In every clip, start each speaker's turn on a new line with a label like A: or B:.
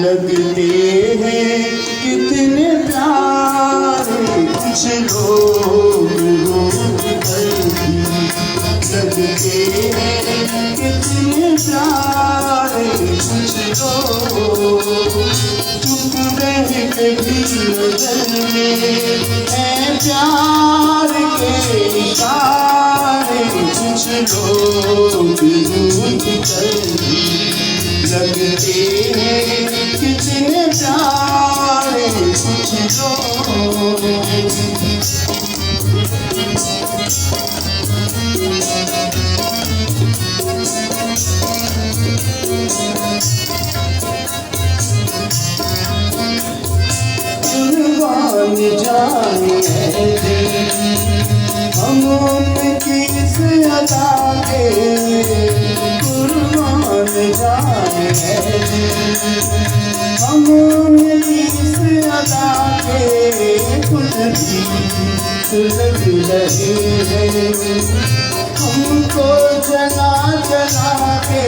A: लगते हैं कितने प्यारे कुछ लोग रूठ कर भी। लगते हैं कितने प्यारे कुछ लोग चुप रह के भी नजर में है प्यार के इशारे कुछ लोग रूठ कर भी। लगते हैं कितने प्यारे कुछ लोग। कुर्बान जाने हम उनकी इस अदा के। कुर्बान जाने हम उनकी इस अदा के। खुद भी सुलग रहे हैं हमको जला जला के।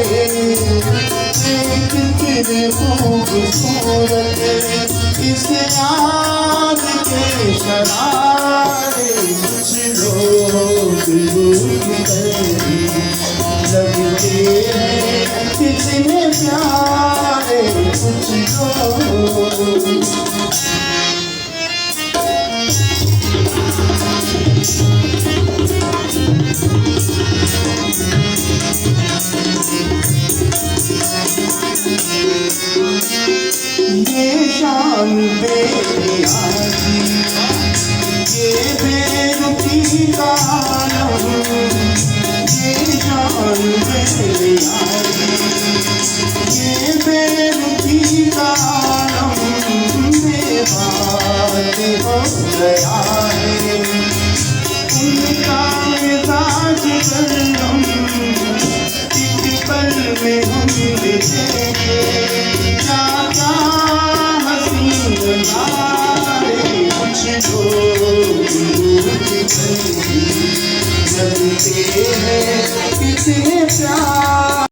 A: कितने खूबसूरत इस आग के शरारे कुछ लोग रूठ कर भी। लगते हैं कितने प्यारे कुछ लोग। ये शान बेनियाज़ी ये बेरुखी का आलम। ये शान बेनियाज़ी ये बेरुखी का आलम। बेबात हो गया है उनका मिजाज गरम। एक पल में हम देखेंगे क्या हसीन नारे कुछ लोग रूठ कर भी। लगते हैं कितने प्यारे